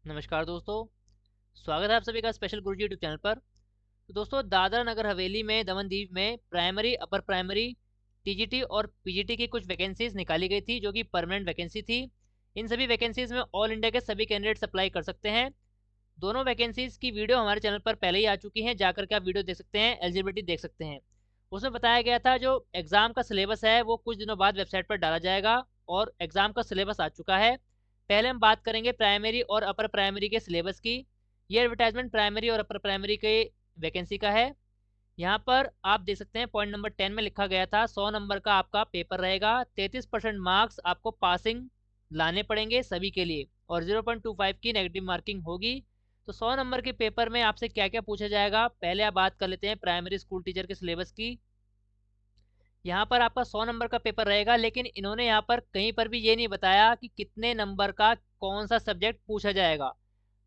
नमस्कार दोस्तों। स्वागत है आप सभी का स्पेशल गुरुजी यूट्यूब चैनल पर। तो दोस्तों, दादरा नगर हवेली में दमन दीव में प्राइमरी, अपर प्राइमरी, टीजीटी और पीजीटी की कुछ वैकेंसीज निकाली गई थी जो कि परमानेंट वैकेंसी थी। इन सभी वैकेंसीज में ऑल इंडिया के सभी कैंडिडेट्स अप्लाई कर सकते हैं। दोनों वैकेंसीज की वीडियो हमारे चैनल पर पहले ही आ चुकी हैं, जाकर के आप वीडियो देख सकते हैं, एलिजिबिलिटी देख सकते हैं। उसमें बताया गया था जो एग्ज़ाम का सिलेबस है वो कुछ दिनों बाद वेबसाइट पर डाला जाएगा और एग्ज़ाम का सिलेबस आ चुका है। पहले हम बात करेंगे प्राइमरी और अपर प्राइमरी के सिलेबस की। ये एडवर्टाइजमेंट प्राइमरी और अपर प्राइमरी के वैकेंसी का है। यहाँ पर आप देख सकते हैं पॉइंट नंबर 10 में लिखा गया था 100 नंबर का आपका पेपर रहेगा। 33% मार्क्स आपको पासिंग लाने पड़ेंगे सभी के लिए और 0.25 की नेगेटिव मार्किंग होगी। तो 100 नंबर के पेपर में आपसे क्या क्या पूछा जाएगा, पहले आप बात कर लेते हैं प्राइमरी स्कूल टीचर के सिलेबस की। यहाँ पर आपका 100 नंबर का पेपर रहेगा, लेकिन इन्होंने यहाँ पर कहीं पर भी ये नहीं बताया कि कितने नंबर का कौन सा सब्जेक्ट पूछा जाएगा।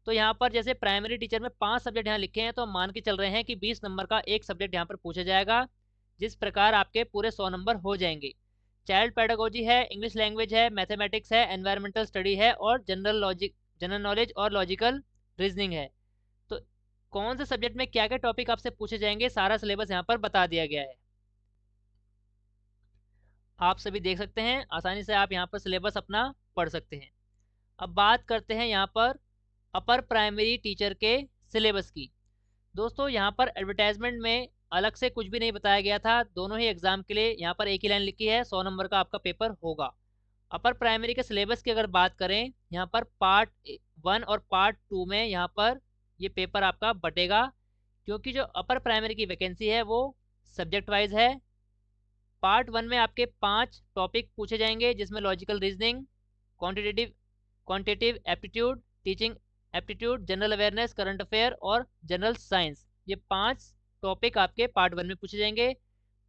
तो यहाँ पर जैसे प्राइमरी टीचर में 5 सब्जेक्ट यहाँ लिखे हैं, तो हम मान के चल रहे हैं कि 20 नंबर का एक सब्जेक्ट यहाँ पर पूछा जाएगा, जिस प्रकार आपके पूरे 100 नंबर हो जाएंगे। चाइल्ड पेडागोजी है, इंग्लिश लैंग्वेज है, मैथमेटिक्स है, एनवायरमेंटल स्टडी है और जनरल नॉलेज और लॉजिकल रीजनिंग है। तो कौन से सब्जेक्ट में क्या क्या टॉपिक आपसे पूछे जाएंगे, सारा सिलेबस यहाँ पर बता दिया गया है। आप सभी देख सकते हैं, आसानी से आप यहाँ पर सिलेबस अपना पढ़ सकते हैं। अब बात करते हैं यहाँ पर अपर प्राइमरी टीचर के सिलेबस की। दोस्तों, यहाँ पर एडवर्टाइजमेंट में अलग से कुछ भी नहीं बताया गया था, दोनों ही एग्जाम के लिए यहाँ पर एक ही लाइन लिखी है 100 नंबर का आपका पेपर होगा। अपर प्राइमरी के सिलेबस की अगर बात करें, यहाँ पर पार्ट 1 और पार्ट 2 में यहाँ पर ये पेपर आपका बटेगा, क्योंकि जो अपर प्राइमरी की वैकेंसी है वो सब्जेक्ट वाइज है। पार्ट 1 में आपके 5 टॉपिक पूछे जाएंगे, जिसमें logical reasoning, quantitative quantitative aptitude, teaching aptitude, general awareness, current affair और जनरल साइंस। ये 5 टॉपिक आपके पार्ट 1 में पूछे जाएंगे।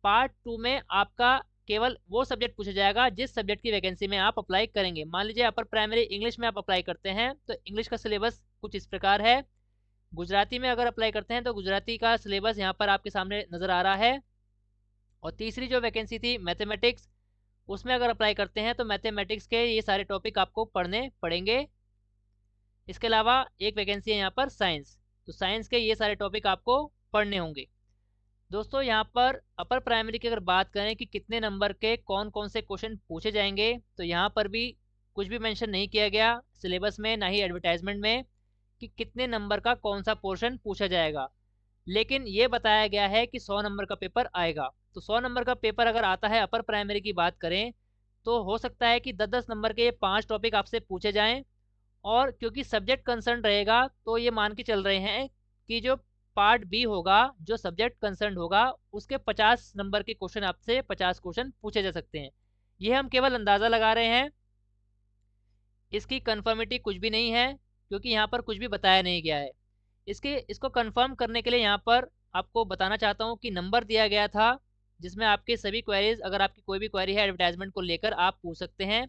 पार्ट 2 में आपका केवल वो सब्जेक्ट पूछा जाएगा जिस सब्जेक्ट की वैकेंसी में आप अप्लाई करेंगे। मान लीजिए अपर प्राइमरी इंग्लिश में आप अप्लाई करते हैं, तो इंग्लिश का सिलेबस कुछ इस प्रकार है। गुजराती में अगर अप्लाई करते हैं तो गुजराती का सिलेबस यहाँ पर आपके सामने नज़र आ रहा है। और तीसरी जो वैकेंसी थी मैथमेटिक्स, उसमें अगर अप्लाई करते हैं तो मैथमेटिक्स के ये सारे टॉपिक आपको पढ़ने पड़ेंगे। इसके अलावा एक वैकेंसी है यहाँ पर साइंस, तो साइंस के ये सारे टॉपिक आपको पढ़ने होंगे। दोस्तों, यहाँ पर अपर प्राइमरी की अगर बात करें कि कितने नंबर के कौन कौन से क्वेश्चन पूछे जाएंगे, तो यहाँ पर भी कुछ भी मेंशन नहीं किया गया सिलेबस में, ना ही एडवर्टाइजमेंट में, कि कितने नंबर का कौन सा पोर्शन पूछा जाएगा। लेकिन ये बताया गया है कि 100 नंबर का पेपर आएगा। तो 100 नंबर का पेपर अगर आता है, अपर प्राइमरी की बात करें, तो हो सकता है कि 10-10 नंबर के ये 5 टॉपिक आपसे पूछे जाएं। और क्योंकि सब्जेक्ट कंसर्न रहेगा, तो ये मान के चल रहे हैं कि जो पार्ट बी होगा, जो सब्जेक्ट कंसर्न होगा, उसके 50 नंबर के क्वेश्चन आपसे 50 क्वेश्चन पूछे जा सकते हैं। ये हम केवल अंदाज़ा लगा रहे हैं, इसकी कंफर्मिटी कुछ भी नहीं है, क्योंकि यहाँ पर कुछ भी बताया नहीं गया है। इसको कंफर्म करने के लिए यहाँ पर आपको बताना चाहता हूँ कि नंबर दिया गया था, जिसमें आपके सभी क्वेरीज, अगर आपकी कोई भी क्वेरी है एडवर्टाइजमेंट को लेकर, आप पूछ सकते हैं।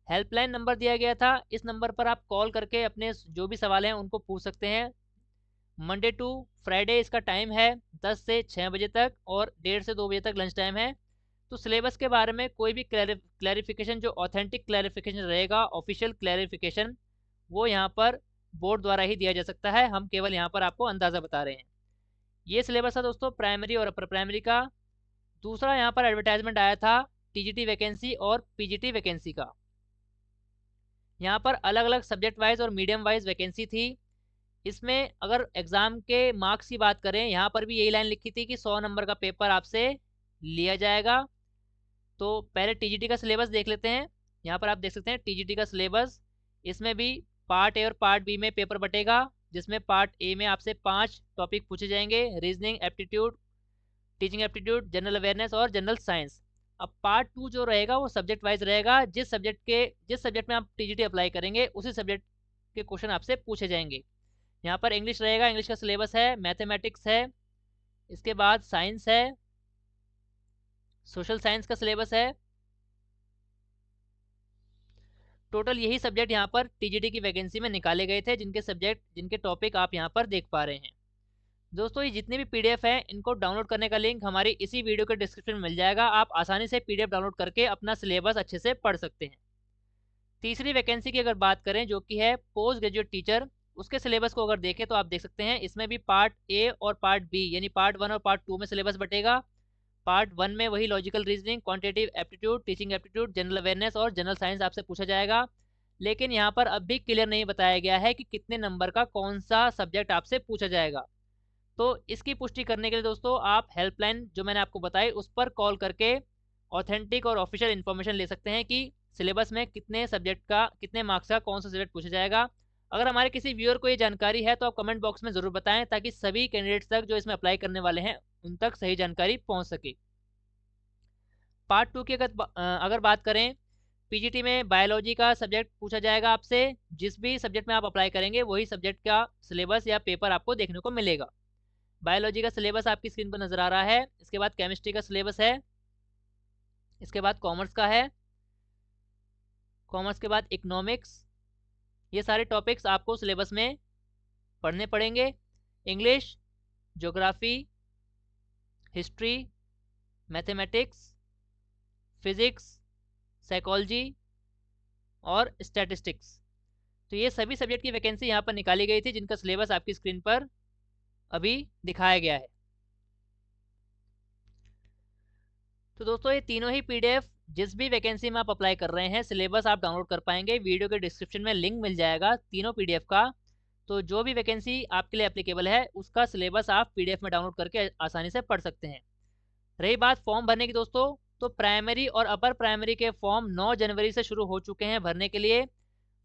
हेल्पलाइन नंबर दिया गया था, इस नंबर पर आप कॉल करके अपने जो भी सवाल हैं उनको पूछ सकते हैं। मंडे टू फ्राइडे इसका टाइम है 10 से 6 बजे तक और 1:30 से 2 बजे तक लंच टाइम है। तो सिलेबस के बारे में कोई भी क्लैरिफिकेशन, जो ऑथेंटिक क्लैरिफिकेशन रहेगा, ऑफिशियल क्लैरिफिकेशन, वो यहाँ पर बोर्ड द्वारा ही दिया जा सकता है। हम केवल यहाँ पर आपको अंदाज़ा बता रहे हैं। ये सिलेबस था दोस्तों प्राइमरी और अपर प्राइमरी का। दूसरा यहाँ पर एडवर्टाइजमेंट आया था टीजीटी वैकेंसी और पीजीटी वैकेंसी का। यहाँ पर अलग अलग सब्जेक्ट वाइज और मीडियम वाइज वैकेंसी थी। इसमें अगर एग्ज़ाम के मार्क्स की बात करें, यहाँ पर भी यही लाइन लिखी थी कि 100 नंबर का पेपर आपसे लिया जाएगा। तो पहले टीजीटी का सिलेबस देख लेते हैं। यहाँ पर आप देख सकते हैं टीजीटी का सिलेबस। इसमें भी पार्ट ए और पार्ट बी में पेपर बटेगा, जिसमें पार्ट ए में आपसे 5 टॉपिक पूछे जाएंगे, reasoning aptitude, teaching aptitude, general awareness और जनरल साइंस। अब पार्ट 2 जो रहेगा वो सब्जेक्ट वाइज रहेगा, जिस सब्जेक्ट में आप टीजीटी अप्लाई करेंगे उसी सब्जेक्ट के क्वेश्चन आपसे पूछे जाएंगे। यहाँ पर इंग्लिश रहेगा, इंग्लिश का सिलेबस है, मैथमेटिक्स है, इसके बाद साइंस है, सोशल साइंस का सिलेबस है। टोटल यही सब्जेक्ट यहाँ पर टीजीटी की वैकेंसी में निकाले गए थे, जिनके टॉपिक आप यहाँ पर देख पा रहे हैं। दोस्तों, ये जितने भी पीडीएफ हैं, इनको डाउनलोड करने का लिंक हमारी इसी वीडियो के डिस्क्रिप्शन में मिल जाएगा। आप आसानी से पीडीएफ डाउनलोड करके अपना सिलेबस अच्छे से पढ़ सकते हैं। तीसरी वैकेंसी की अगर बात करें जो कि है पोस्ट ग्रेजुएट टीचर, उसके सिलेबस को अगर देखें तो आप देख सकते हैं इसमें भी पार्ट ए और पार्ट बी यानी पार्ट 1 और पार्ट 2 में सिलेबस बटेगा। पार्ट 1 में वही logical reasoning, quantitative aptitude, teaching aptitude, general awareness और जनरल साइंस आपसे पूछा जाएगा। लेकिन यहाँ पर अब भी क्लियर नहीं बताया गया है कि कितने नंबर का कौन सा सब्जेक्ट आपसे पूछा जाएगा। तो इसकी पुष्टि करने के लिए दोस्तों आप हेल्पलाइन जो मैंने आपको बताई उस पर कॉल करके ऑथेंटिक और ऑफिशियल इन्फॉर्मेशन ले सकते हैं कि सिलेबस में कितने सब्जेक्ट का, कितने मार्क्स का कौन सा सब्जेक्ट पूछा जाएगा। अगर हमारे किसी व्यूअर को ये जानकारी है तो आप कमेंट बॉक्स में ज़रूर बताएं ताकि सभी कैंडिडेट्स तक जो इसमें अप्लाई करने वाले हैं उन तक सही जानकारी पहुंच सके। पार्ट 2 की अगर बात करें, पीजीटी में बायोलॉजी का सब्जेक्ट पूछा जाएगा आपसे। जिस भी सब्जेक्ट में आप अप्लाई करेंगे वही सब्जेक्ट का सिलेबस या पेपर आपको देखने को मिलेगा। बायोलॉजी का सिलेबस आपकी स्क्रीन पर नज़र आ रहा है। इसके बाद केमिस्ट्री का सिलेबस है, इसके बाद कॉमर्स का है, कॉमर्स के बाद इकोनॉमिक्स। ये सारे टॉपिक्स आपको सिलेबस में पढ़ने पड़ेंगे। English, geography, history, mathematics, physics, psychology और स्टैटिस्टिक्स। तो ये सभी सब्जेक्ट की वैकेंसी यहाँ पर निकाली गई थी जिनका सिलेबस आपकी स्क्रीन पर अभी दिखाया गया है। तो दोस्तों ये तीनों ही पीडीएफ जिस भी वैकेंसी में आप अप्लाई कर रहे हैं सिलेबस आप डाउनलोड कर पाएंगे। वीडियो के डिस्क्रिप्शन में लिंक मिल जाएगा तीनों पीडीएफ का। तो जो भी वैकेंसी आपके लिए एप्लीकेबल है उसका सिलेबस आप पीडीएफ में डाउनलोड करके आसानी से पढ़ सकते हैं। रही बात फॉर्म भरने की दोस्तों, तो प्राइमरी और अपर प्राइमरी के फॉर्म 9 जनवरी से शुरू हो चुके हैं भरने के लिए।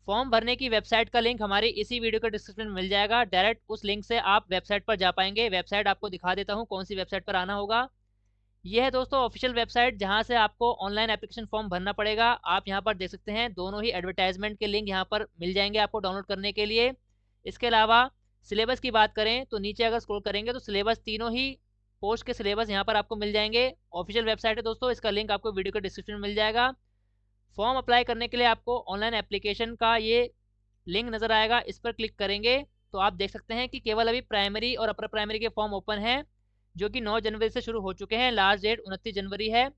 फॉर्म भरने की वेबसाइट का लिंक हमारी इसी वीडियो के डिस्क्रिप्शन में मिल जाएगा। डायरेक्ट उस लिंक से आप वेबसाइट पर जा पाएंगे। वेबसाइट आपको दिखा देता हूँ कौन सी वेबसाइट पर आना होगा। यह है दोस्तों ऑफिशियल वेबसाइट जहां से आपको ऑनलाइन एप्लीकेशन फॉर्म भरना पड़ेगा। आप यहां पर देख सकते हैं दोनों ही एडवर्टाइजमेंट के लिंक यहां पर मिल जाएंगे आपको डाउनलोड करने के लिए। इसके अलावा सिलेबस की बात करें तो नीचे अगर स्क्रॉल करेंगे तो सिलेबस तीनों ही पोस्ट के सिलेबस यहाँ पर आपको मिल जाएंगे। ऑफिशियल वेबसाइट है दोस्तों, इसका लिंक आपको वीडियो के डिस्क्रिप्शन में मिल जाएगा। फॉर्म अप्लाई करने के लिए आपको ऑनलाइन एप्लीकेशन का ये लिंक नज़र आएगा, इस पर क्लिक करेंगे तो आप देख सकते हैं कि केवल अभी प्राइमरी और अपर प्राइमरी के फॉर्म ओपन हैं जो कि 9 जनवरी से शुरू हो चुके हैं। लास्ट डेट 29 जनवरी है।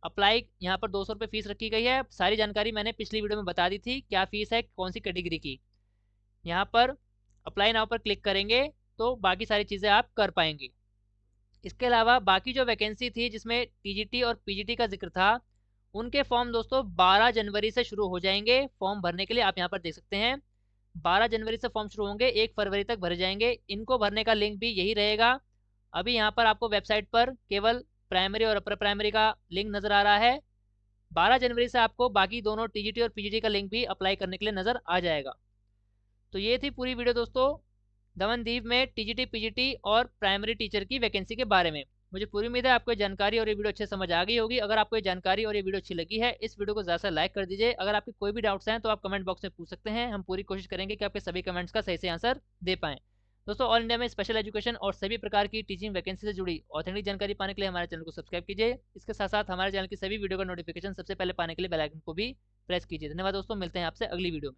अप्लाई यहाँ पर 200 रुपये फीस रखी गई है। सारी जानकारी मैंने पिछली वीडियो में बता दी थी क्या फ़ीस है कौन सी कैटेगरी की। यहाँ पर अप्लाई नाउ पर क्लिक करेंगे तो बाकी सारी चीज़ें आप कर पाएंगे। इसके अलावा बाकी जो वैकेंसी थी जिसमें टीजीटी और पीजीटी का जिक्र था उनके फॉर्म दोस्तों 12 जनवरी से शुरू हो जाएंगे फॉर्म भरने के लिए। आप यहाँ पर देख सकते हैं 12 जनवरी से फॉर्म शुरू होंगे, 1 फरवरी तक भरे जाएंगे। इनको भरने का लिंक भी यही रहेगा। अभी यहाँ पर आपको वेबसाइट पर केवल प्राइमरी और अपर प्राइमरी का लिंक नज़र आ रहा है। 12 जनवरी से आपको बाकी दोनों टीजीटी और पीजीटी का लिंक भी अप्लाई करने के लिए नज़र आ जाएगा। तो ये थी पूरी वीडियो दोस्तों दमनदीप में टीजीटी पीजीटी और प्राइमरी टीचर की वैकेंसी के बारे में। मुझे पूरी उम्मीद है आपको ये जानकारी और ये वीडियो अच्छे समझ आ गई होगी। अगर आपको ये जानकारी और ये वीडियो अच्छी लगी है इस वीडियो को ज़्यादा से लाइक कर दीजिए। अगर आपके कोई भी डाउट्स हैं तो आप कमेंट बॉक्स में पूछ सकते हैं। हम पूरी कोशिश करेंगे कि आपके सभी कमेंट्स का सही से आंसर दे पाएँ। दोस्तों ऑल इंडिया में स्पेशल एजुकेशन और सभी प्रकार की टीचिंग वैकेंसी से जुड़ी ऑथेंटिक जानकारी पाने के लिए हमारे चैनल को सब्सक्राइब कीजिए। इसके साथ साथ हमारे चैनल की सभी वीडियो का नोटिफिकेशन सबसे पहले पाने के लिए बेल आइकन को भी प्रेस कीजिए। धन्यवाद दोस्तों, मिलते हैं आपसे अगली वीडियो में।